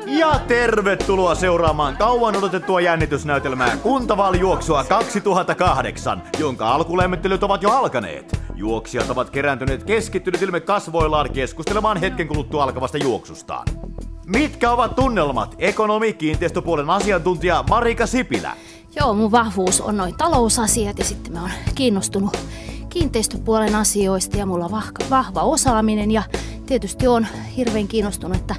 Ja tervetuloa seuraamaan kauan odotettua jännitysnäytelmää Kuntavaalijuoksua 2008, jonka alkulämmittelyt ovat jo alkaneet. Juoksijat ovat kerääntyneet keskittynyt ilme kasvoillaan keskustelemaan hetken kuluttua alkavasta juoksustaan. Mitkä ovat tunnelmat? Ekonomi, kiinteistöpuolen asiantuntija Marika Sipilä. Joo, mun vahvuus on noin talousasiat ja sitten mä oon kiinnostunut kiinteistöpuolen asioista ja mulla on vahva osaaminen ja tietysti on hirveän kiinnostunut, että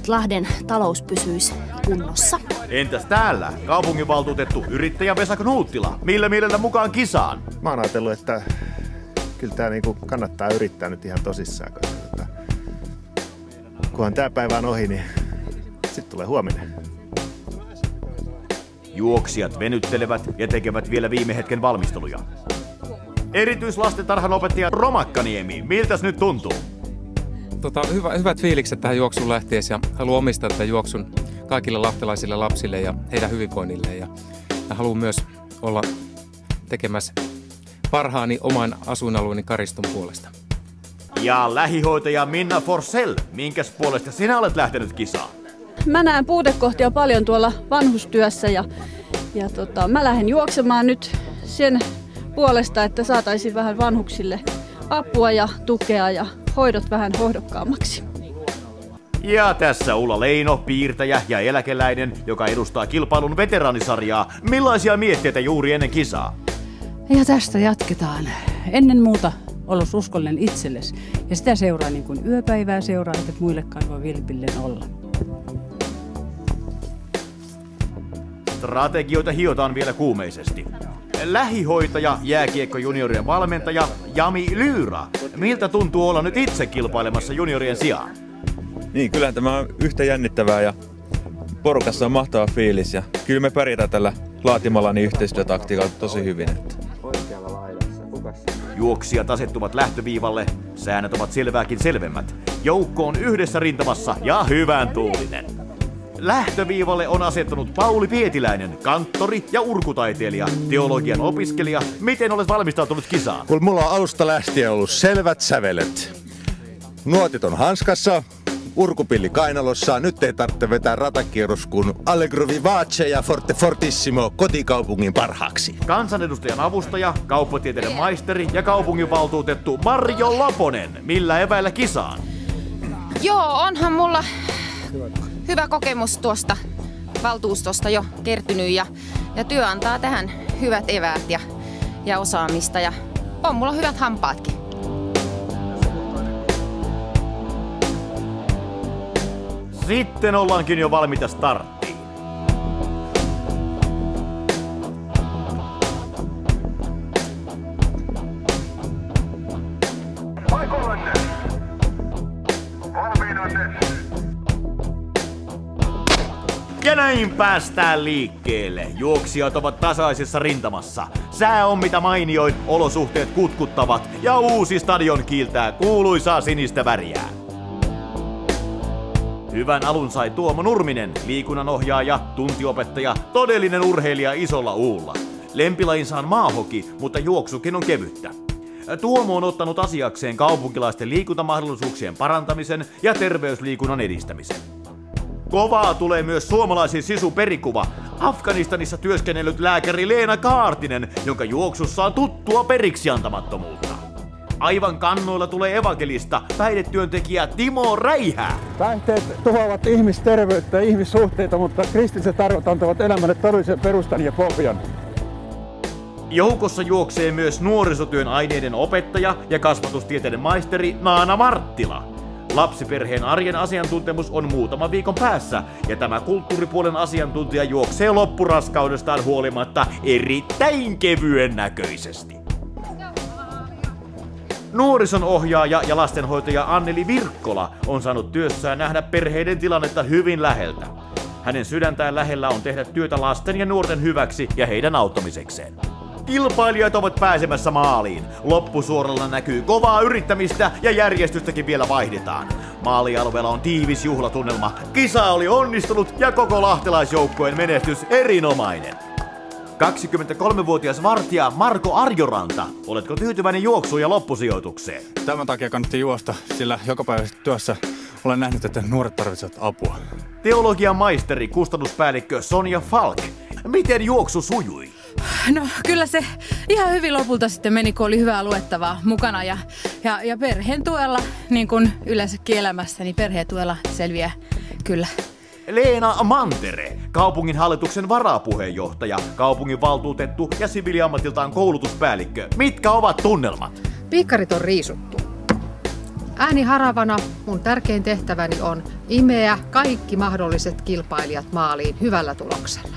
Lahden talous pysyisi kunnossa. Entäs täällä? Kaupunginvaltuutettu yrittäjä Vesa Knuuttila. Millä mielellä mukaan kisaan? Mä oon ajatellut, että kyllä tää kannattaa yrittää nyt ihan tosissaan, koska kunhan tää päivä on ohi, niin sitten tulee huominen. Juoksijat venyttelevät ja tekevät vielä viime hetken valmisteluja. Erityislastentarhanopettaja Romakkaniemi, miltäs nyt tuntuu? Hyvät fiilikset tähän juoksuun lähtiessä ja haluan omistaa tämän juoksun kaikille lahtelaisille lapsille ja heidän hyvinvoinnille. Ja haluan myös olla tekemässä parhaani oman asuinalueeni Kariston puolesta. Ja lähihoitaja Minna Forsell, minkäs puolesta sinä olet lähtenyt kisaan? Mä näen puutekohtia paljon tuolla vanhustyössä ja mä lähden juoksemaan nyt sen puolesta, että saataisiin vähän vanhuksille apua ja tukea ja hoidot vähän hohdokkaammaksi. Ja tässä Ulla Leino, piirtäjä ja eläkeläinen, joka edustaa kilpailun veteraanisarjaa. Millaisia mietteitä juuri ennen kisaa? Ja tästä jatketaan. Ennen muuta ollos uskollinen itsellesi. Ja sitä seuraa niin kuin yöpäivää seuraa, että muillekaan voi vilpillen olla. Strategioita hiotaan vielä kuumeisesti. Lähihoitaja, jääkiekko juniorien valmentaja Jami Lyyra. Miltä tuntuu olla nyt itse kilpailemassa juniorien sijaan? Niin, kyllähän tämä on yhtä jännittävää ja porukassa on mahtava fiilis. Ja kyllä me pärjätään tällä laatimallani yhteistyötaktiikalla tosi hyvin. Juoksijat asettuvat lähtöviivalle. Säännöt ovat selvääkin selvemmät. Joukko on yhdessä rintamassa ja hyvän tuulinen. Lähtöviivalle on asettanut Pauli Pietiläinen, kanttori ja urkutaiteilija, teologian opiskelija. Miten olet valmistautunut kisaan? Kun mulla on alusta lähtien ollut selvät sävelet. Nuotit on hanskassa, urkupilli kainalossa. Nyt ei tarvitse vetää ratakierros, kun Allegro Vivace ja Forte Fortissimo kotikaupungin parhaaksi. Kansanedustajan avustaja, kauppatieteiden maisteri ja kaupunginvaltuutettu Marjo Laponen. Millä eväillä kisaan? Joo, onhan mulla hyvä kokemus tuosta valtuustosta jo kertynyt ja työ antaa tähän hyvät eväät ja osaamista ja on mulla hyvät hampaatkin. Sitten ollaankin jo valmiita starttiin. Ja näin päästään liikkeelle. Juoksijat ovat tasaisessa rintamassa. Sää on mitä mainioin, olosuhteet kutkuttavat ja uusi stadion kiiltää kuuluisaa sinistä väriä. Hyvän alun sai Tuomo Nurminen, liikunnanohjaaja, tuntiopettaja, todellinen urheilija isolla uulla. Lempilajinsa on maahoki, mutta juoksukin on kevyttä. Tuomo on ottanut asiakseen kaupunkilaisten liikuntamahdollisuuksien parantamisen ja terveysliikunnan edistämisen. Kovaa tulee myös suomalaisen sisun perikuva. Afganistanissa työskennellyt lääkäri Leena Kaartinen, jonka juoksussa on tuttua periksiantamattomuutta. Aivan kannoilla tulee evankelista päihdetyöntekijä Timo Räihä. Päihteet tuhoavat ihmisterveyttä ja ihmissuhteita, mutta kristilliset arvot antavat elämälle todellisen perustan ja pohjan. Joukossa juoksee myös nuorisotyön aineiden opettaja ja kasvatustieteiden maisteri Naana Marttila. Lapsiperheen arjen asiantuntemus on muutaman viikon päässä, ja tämä kulttuuripuolen asiantuntija juoksee loppuraskaudestaan huolimatta erittäin kevyen näköisesti. Nuorison ohjaaja ja lastenhoitaja Anneli Virkkola on saanut työssään nähdä perheiden tilannetta hyvin läheltä. Hänen sydäntään lähellä on tehdä työtä lasten ja nuorten hyväksi ja heidän auttamisekseen. Kilpailijat ovat pääsemässä maaliin. Loppusuoralla näkyy kovaa yrittämistä ja järjestystäkin vielä vaihdetaan. Maalialueella on tiivis juhlatunnelma. Kisa oli onnistunut ja koko lahtelaisjoukkueen menestys erinomainen. 23-vuotias vartija Marko Arjoranta, oletko tyytyväinen juoksuun ja loppusijoitukseen? Tämän takia kannatti juosta, sillä jokapäiväisessä työssä Olen nähnyt, että nuoret tarvitsevat apua. Teologian maisteri, kustannuspäällikkö Sonja Falk. Miten juoksu sujui? No kyllä se ihan hyvin lopulta sitten meni, kun oli hyvää luettavaa mukana ja perheen tuella, niin kuin yleensäkin elämässä, niin perheen tuella selviää kyllä. Leena Mantere, kaupungin hallituksen varapuheenjohtaja, kaupungin valtuutettu ja siviiliammatiltaan koulutuspäällikkö. Mitkä ovat tunnelmat? Piikkarit on riisuttu. Ääni haravana mun tärkein tehtäväni on imeä kaikki mahdolliset kilpailijat maaliin hyvällä tuloksella.